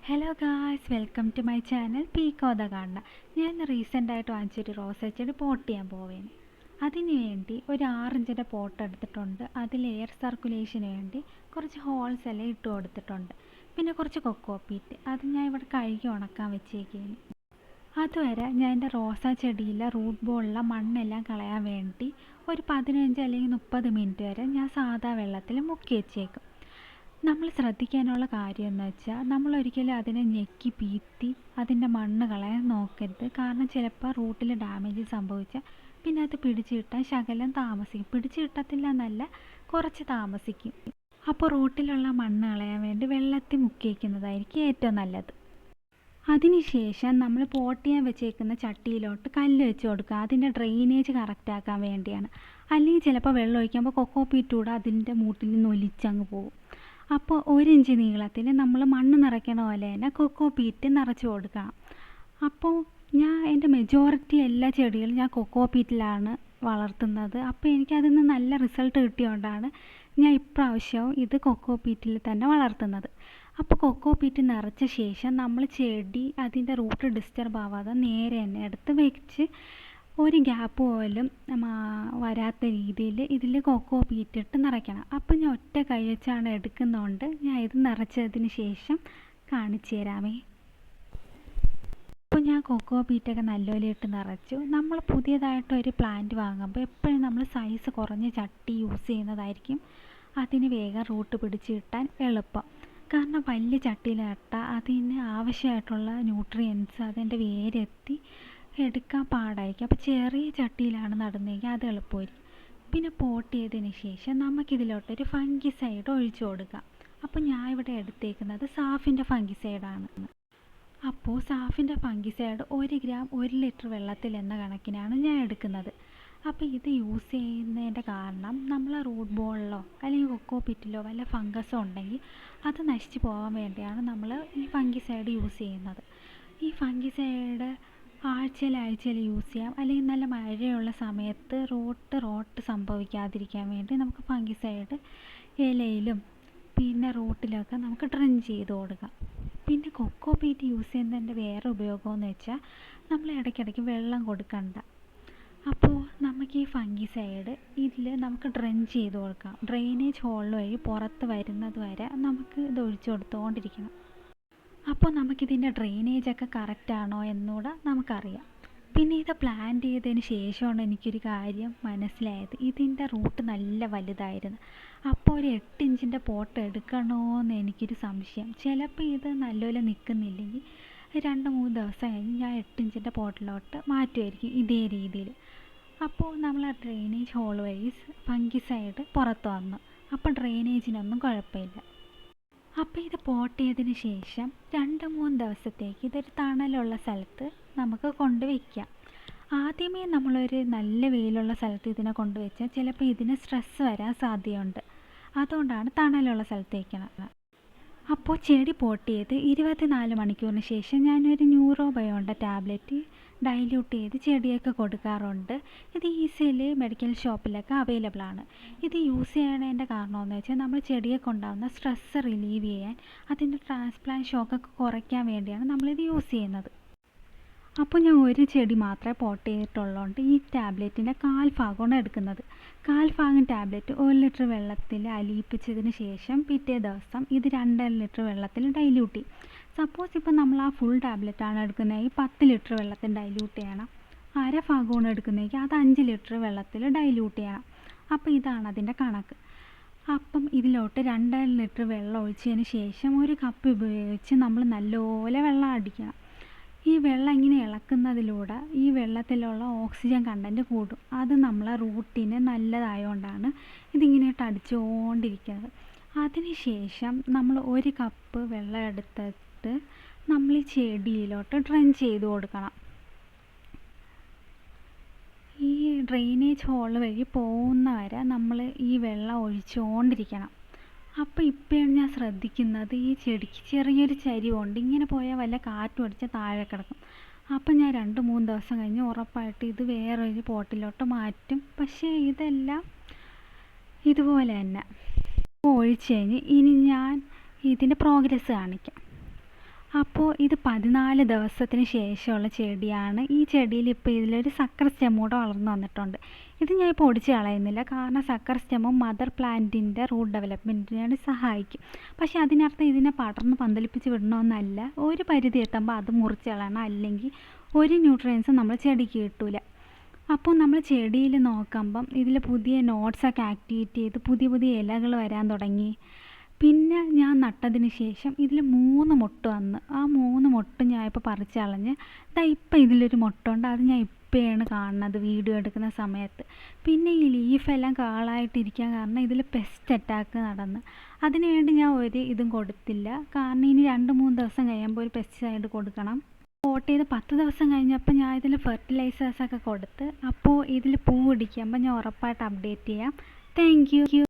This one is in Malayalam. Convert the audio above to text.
Hello guys, welcome to my channel പീക്കോത കാണുന്ന. ഞാൻ റീസെൻ്റായിട്ട് വാങ്ങിച്ചൊരു റോസാ ചെടി പോട്ട് ചെയ്യാൻ പോവേന്. അതിന് വേണ്ടി ഒരു 6 ഇഞ്ചിൻ്റെ പോട്ട് എടുത്തിട്ടുണ്ട്. അതിൽ എയർ സർക്കുലേഷന് വേണ്ടി കുറച്ച് ഹോൾസ് എല്ലാം ഇട്ട് കൊടുത്തിട്ടുണ്ട്. പിന്നെ കുറച്ച് കൊക്കോ പീറ്റ്, അത് ഞാൻ ഇവിടെ കഴുകി ഉണക്കാൻ വെച്ചേക്കാണ്. അതുവരെ ഞാൻ എൻ്റെ റോസാ ചെടിയിലെ റൂട്ട് ബോളിലെ മണ്ണെല്ലാം കളയാൻ വേണ്ടി ഒരു 15 അല്ലെങ്കിൽ 30 മിനിറ്റ് വരെ ഞാൻ സാധാ വെള്ളത്തിൽ മുക്കി വെച്ചേക്കും. നമ്മൾ ശ്രദ്ധിക്കാനുള്ള കാര്യം എന്ന് വെച്ചാൽ നമ്മളൊരിക്കലും അതിനെ ഞെക്കി പീത്തി അതിൻ്റെ മണ്ണ് കളയാൻ നോക്കരുത്. കാരണം ചിലപ്പോൾ റൂട്ടിൽ ഡാമേജ് സംഭവിച്ചാൽ പിന്നെ അത് പിടിച്ചു കിട്ടാൻ ശകലം താമസിക്കും. പിടിച്ചു കിട്ടത്തില്ല എന്നല്ല, കുറച്ച് താമസിക്കും. അപ്പോൾ റൂട്ടിലുള്ള മണ്ണ് കളയാൻ വേണ്ടി വെള്ളത്തിൽ മുക്കി വയ്ക്കുന്നതായിരിക്കും ഏറ്റവും നല്ലത്. അതിനുശേഷം നമ്മൾ പോട്ട് ചെയ്യാൻ വെച്ചേക്കുന്ന ചട്ടിയിലോട്ട് കല്ല് വെച്ച് കൊടുക്കുക. അതിൻ്റെ ഡ്രെയിനേജ് കറക്റ്റാക്കാൻ വേണ്ടിയാണ്. അല്ലെങ്കിൽ ചിലപ്പോൾ വെള്ളം ഒഴിക്കുമ്പോൾ കൊക്കോ പീറ്റ് കൂടെ അതിൻ്റെ മൂട്ടിൽ നിന്ന് ഒലിച്ചങ്ങ് പോകും. അപ്പോൾ 1 ഇഞ്ച് നീളത്തിൽ നമ്മൾ മണ്ണ് നിറയ്ക്കണ പോലെ തന്നെ കൊക്കോ പീറ്റ് നിറച്ച് കൊടുക്കണം. അപ്പോൾ ഞാൻ എൻ്റെ മെജോറിറ്റി എല്ലാ ചെടികളും ഞാൻ കൊക്കോ പീറ്റിലാണ് വളർത്തുന്നത്. അപ്പോൾ എനിക്കതിൽ നിന്ന് നല്ല റിസൾട്ട് കിട്ടിയതുകൊണ്ടാണ് ഞാൻ ഇപ്രാവശ്യവും ഇത് കൊക്കോ പീറ്റിൽ തന്നെ വളർത്തുന്നത്. അപ്പോൾ കൊക്കോ പീറ്റ് നിറച്ച ശേഷം നമ്മൾ ചെടി അതിൻ്റെ റൂട്ട് ഡിസ്റ്റർബ് ആവാതെ നേരെ തന്നെ എടുത്ത് വെച്ച് ഒരു ഗ്യാപ്പ് പോലും വരാത്ത രീതിയിൽ ഇതിൽ കൊക്കോ പീറ്റിട്ട് നിറയ്ക്കണം. അപ്പോൾ ഞാൻ ഒറ്റ കൈ വെച്ചാണ് എടുക്കുന്നതുകൊണ്ട് ഞാൻ ഇത് നിറച്ചതിന് ശേഷം കാണിച്ചു തരാമേ. അപ്പോൾ ഞാൻ കൊക്കോ പീറ്റൊക്കെ നല്ലപോലെ ഇട്ട് നിറച്ചു. നമ്മൾ പുതിയതായിട്ടൊരു പ്ലാന്റ് വാങ്ങുമ്പോൾ എപ്പോഴും നമ്മൾ സൈസ് കുറഞ്ഞ ചട്ടി യൂസ് ചെയ്യുന്നതായിരിക്കും അതിന് വേഗം റൂട്ട് പിടിച്ച് കിട്ടാൻ എളുപ്പം. കാരണം വലിയ ചട്ടിയിൽ നട്ടാൽ അതിന് ആവശ്യമായിട്ടുള്ള ന്യൂട്രിയൻസ് അതിൻ്റെ വേരെത്തി എടുക്കാൻ പാടായിരിക്കും. അപ്പോൾ ചെറിയ ചട്ടിയിലാണ് നടുന്നതെങ്കിൽ അത് എളുപ്പമായിരിക്കും. പിന്നെ പോട്ട് ചെയ്തതിന് ശേഷം നമുക്കിതിലോട്ടൊരു ഫംഗിസൈഡ് ഒഴിച്ചു കൊടുക്കാം. അപ്പോൾ ഞാൻ ഇവിടെ എടുത്തേക്കുന്നത് സാഫിൻ്റെ ഫംഗിസൈഡാണ്. അപ്പോൾ സാഫിൻ്റെ ഫംഗിസൈഡ് 1 ഗ്രാം 1 ലിറ്റർ വെള്ളത്തിൽ എന്ന കണക്കിനാണ് ഞാൻ എടുക്കുന്നത്. അപ്പോൾ ഇത് യൂസ് ചെയ്യുന്നതിൻ്റെ കാരണം നമ്മൾ റൂട്ട് ബോളിലോ അല്ലെങ്കിൽ കൊക്കോ പിറ്റിലോ വല്ല ഫംഗസോ ഉണ്ടെങ്കിൽ അത് നശിച്ചു പോകാൻ വേണ്ടിയാണ് നമ്മൾ ഈ ഫംഗിസൈഡ് യൂസ് ചെയ്യുന്നത്. ഈ ഫംഗിസൈഡ് ആഴ്ചയിൽ യൂസ് ചെയ്യാം. അല്ലെങ്കിൽ നല്ല മഴയുള്ള സമയത്ത് റോട്ട് സംഭവിക്കാതിരിക്കാൻ വേണ്ടി നമുക്ക് ഫംഗിസൈഡ് ഇലയിലും പിന്നെ റൂട്ടിലൊക്കെ നമുക്ക് ഡ്രെയിൻ ചെയ്ത് കൊടുക്കാം. പിന്നെ കൊക്കോ പീറ്റ് യൂസ് ചെയ്യുന്നതിൻ്റെ വേറെ ഉപയോഗമെന്ന് വെച്ചാൽ നമ്മൾ ഇടയ്ക്കിടയ്ക്ക് വെള്ളം കൊടുക്കണ്ട. അപ്പോൾ നമുക്ക് ഈ ഫംഗിസൈഡ് ഇതിൽ നമുക്ക് ഡ്രെയിൻ ചെയ്ത് കൊടുക്കാം. ഡ്രെയിനേജ് ഹോൾ വഴി പുറത്ത് വരുന്നത് വരെ നമുക്ക് ഇത് ഒഴിച്ചു കൊടുത്തുകൊണ്ടിരിക്കണം. അപ്പോൾ നമുക്കിതിൻ്റെ ഡ്രെയിനേജൊക്കെ കറക്റ്റാണോ എന്നുകൂടെ നമുക്കറിയാം. പിന്നെ ഇത് പ്ലാന്റ് ചെയ്തതിന് ശേഷമാണ് എനിക്കൊരു കാര്യം മനസ്സിലായത്. ഇതിൻ്റെ റൂട്ട് നല്ല വലുതായിരുന്നു. അപ്പോൾ ഒരു 8 ഇഞ്ചിൻ്റെ പോട്ട് എടുക്കണോയെന്ന് എനിക്കൊരു സംശയം. ചിലപ്പോൾ ഇത് നല്ലപോലെ നിൽക്കുന്നില്ലെങ്കിൽ 2-3 ദിവസം കഴിഞ്ഞ് ഞാൻ 8 ഇഞ്ചിൻ്റെ പോട്ടിലോട്ട് മാറ്റുമായിരിക്കും ഇതേ രീതിയിൽ. അപ്പോൾ നമ്മൾ ആ ഡ്രെയിനേജ് ഹോൾ വഴി ഫംഗിസൈഡ് പുറത്ത് വന്നു. അപ്പോൾ ഡ്രെയിനേജിനൊന്നും കുഴപ്പമില്ല. അപ്പോൾ ഇത് പോട്ട് ചെയ്തതിന് ശേഷം 2-3 ദിവസത്തേക്ക് ഇതൊരു തണലുള്ള സ്ഥലത്ത് നമുക്ക് കൊണ്ടുവയ്ക്കാം. ആദ്യമേ നമ്മളൊരു നല്ല വെയിലുള്ള സ്ഥലത്ത് ഇതിനെ കൊണ്ടുവച്ചാൽ ചിലപ്പോൾ ഇതിന് സ്ട്രെസ് വരാൻ സാധ്യതയുണ്ട്. അതുകൊണ്ടാണ് തണലുള്ള സ്ഥലത്ത് വയ്ക്കണം. അപ്പോൾ ചെടി പോട്ട് ചെയ്ത് 24 മണിക്കൂറിന് ശേഷം ഞാനൊരു ന്യൂറോബയോണിൻ്റെ ടാബ്ലറ്റ് ഡൈല്യൂട്ട് ചെയ്ത് ചെടിയൊക്കെ കൊടുക്കാറുണ്ട്. ഇത് ഈസിലി മെഡിക്കൽ ഷോപ്പിലൊക്കെ അവൈലബിൾ ആണ്. ഇത് യൂസ് ചെയ്യണതിൻ്റെ കാരണമെന്ന് വെച്ചാൽ നമ്മൾ ചെടിയൊക്കെ ഉണ്ടാകുന്ന സ്ട്രെസ്സ് റിലീവ് ചെയ്യാൻ അതിൻ്റെ ട്രാൻസ്പ്ലാന്റ് ഷോക്കൊക്കെ കുറയ്ക്കാൻ വേണ്ടിയാണ് നമ്മളിത് യൂസ് ചെയ്യുന്നത്. അപ്പോൾ ഞാൻ ഒരു ചെടി മാത്രമേ പോട്ട് ചെയ്തിട്ടുള്ളതുകൊണ്ട് ഈ ടാബ്ലറ്റിൻ്റെ 1/4 ഭാഗമാണ് എടുക്കുന്നത്. 1/4 ഭാഗം ടാബ്ലറ്റ് 1 ലിറ്റർ വെള്ളത്തിൽ അലിയിപ്പിച്ചതിന് ശേഷം പിറ്റേ ദിവസം ഇത് 2.5 ലിറ്റർ വെള്ളത്തിൽ ഡൈല്യൂട്ട് ചെയ്യും. സപ്പോസ് ഇപ്പോൾ നമ്മൾ ആ ഫുൾ ടാബ്ലറ്റാണ് എടുക്കുന്നതെങ്കിൽ 10 ലിറ്റർ വെള്ളത്തിൽ ഡൈല്യൂട്ട് ചെയ്യണം. 1/2 ഭാഗമാണ് എടുക്കുന്നതെങ്കിൽ അത് 5 ലിറ്റർ വെള്ളത്തിൽ ഡൈല്യൂട്ട് ചെയ്യണം. അപ്പോൾ ഇതാണ് അതിൻ്റെ കണക്ക്. അപ്പം ഇതിലോട്ട് 2.5 ലിറ്റർ വെള്ളം ഒഴിച്ചതിന് ശേഷം ഒരു കപ്പ് ഉപയോഗിച്ച് നമ്മൾ നല്ലപോലെ വെള്ളം അടിക്കണം. ഈ വെള്ളം ഇങ്ങനെ ഇളക്കുന്നതിലൂടെ ഈ വെള്ളത്തിലുള്ള ഓക്സിജൻ കണ്ടൻറ്റ് കൂടും. അത് നമ്മളെ റൂട്ടിന് നല്ലതായതുകൊണ്ടാണ് ഇതിങ്ങനെയിട്ട് അടിച്ചുകൊണ്ടിരിക്കുന്നത്. അതിനുശേഷം നമ്മൾ 1 കപ്പ് വെള്ളം എടുത്തിട്ട് നമ്മൾ ഈ ചെടിയിലോട്ട് ഡ്രെയിൻ ചെയ്ത് കൊടുക്കണം. ഈ ഡ്രെയിനേജ് ഹോൾ വഴി പോകുന്ന വരെ നമ്മൾ ഈ വെള്ളം ഒഴിച്ചുകൊണ്ടിരിക്കണം. അപ്പോൾ ഇപ്പോഴാണ് ഞാൻ ശ്രദ്ധിക്കുന്നത് ഈ ചെടിക്ക് ചെറിയൊരു ചരിവുണ്ട്. ഇങ്ങനെ പോയാൽ വല്ല കാറ്റും അടിച്ചാൽ താഴെ കിടക്കും. അപ്പം ഞാൻ 2-3 ദിവസം കഴിഞ്ഞ് ഉറപ്പായിട്ട് ഇത് വേറൊരു പോട്ടിലോട്ട് മാറ്റും. പക്ഷേ ഇതെല്ലാം ഇതുപോലെ തന്നെ ഒഴിച്ച് കഴിഞ്ഞ് ഇനി ഞാൻ ഇതിൻ്റെ പ്രോഗ്രസ് കാണിക്കാം. അപ്പോൾ ഇത് 14 ദിവസത്തിന് ശേഷമുള്ള ചെടിയാണ്. ഈ ചെടിയിൽ ഇപ്പോൾ ഇതിലൊരു സക്കർ സ്റ്റെം കൂടെ വളർന്നു വന്നിട്ടുണ്ട്. ഇത് ഞാൻ ഇപ്പോൾ ഒടിച്ച് കളയുന്നില്ല, കാരണം സക്കർ സ്റ്റെമ്മും മദർ പ്ലാന്റിൻ്റെ റൂട്ട് ഡെവലപ്മെൻറ്റിനാണ് സഹായിക്കും. പക്ഷേ അതിനർത്ഥം ഇതിനെ പടർന്ന് പന്തലിപ്പിച്ച് വിടണമെന്നല്ല. ഒരു പരിധി എത്തുമ്പോൾ അത് മുറിച്ച് കളയണം, അല്ലെങ്കിൽ ഒരു ന്യൂട്രിയൻസും നമ്മൾ ചെടിക്ക് കിട്ടില്ല. അപ്പോൾ നമ്മൾ ചെടിയിൽ നോക്കുമ്പം ഇതിൽ പുതിയ നോട്ട്സൊക്കെ ആക്ടിവേറ്റ് ചെയ്ത് പുതിയ പുതിയ ഇലകൾ വരാൻ തുടങ്ങി. പിന്നെ ഞാൻ നട്ടതിന് ശേഷം ഇതിൽ 3 മൊട്ട് വന്ന്, ആ 3 മൊട്ടും ഞാൻ ഇപ്പോൾ പറിച്ച് കളഞ്ഞ് ഇപ്പം ഇതിലൊരു മൊട്ടുണ്ട്. അത് ഞാൻ ഇപ്പോഴാണ് കാണുന്നത് വീഡിയോ എടുക്കുന്ന സമയത്ത്. പിന്നെ ഈ ലീഫെല്ലാം കാളായിട്ടിരിക്കാൻ കാരണം ഇതിൽ പെസ്റ്റ് അറ്റാക്ക് നടന്ന്. അതിന് വേണ്ടി ഞാൻ ഒരു ഇതും കൊടുത്തില്ല, കാരണം ഇനി 2-3 ദിവസം കഴിയുമ്പോൾ ഒരു പെസ്റ്റിസൈഡ് കൊടുക്കണം. പോട്ട് ചെയ്ത് 10 ദിവസം കഴിഞ്ഞപ്പോൾ ഞാൻ ഇതിൽ ഫെർട്ടിലൈസേഴ്സൊക്കെ കൊടുത്ത്. അപ്പോൾ ഇതിൽ പൂ പിടിക്കുമ്പോൾ ഞാൻ ഉറപ്പായിട്ട് അപ്ഡേറ്റ് ചെയ്യാം. Thank you.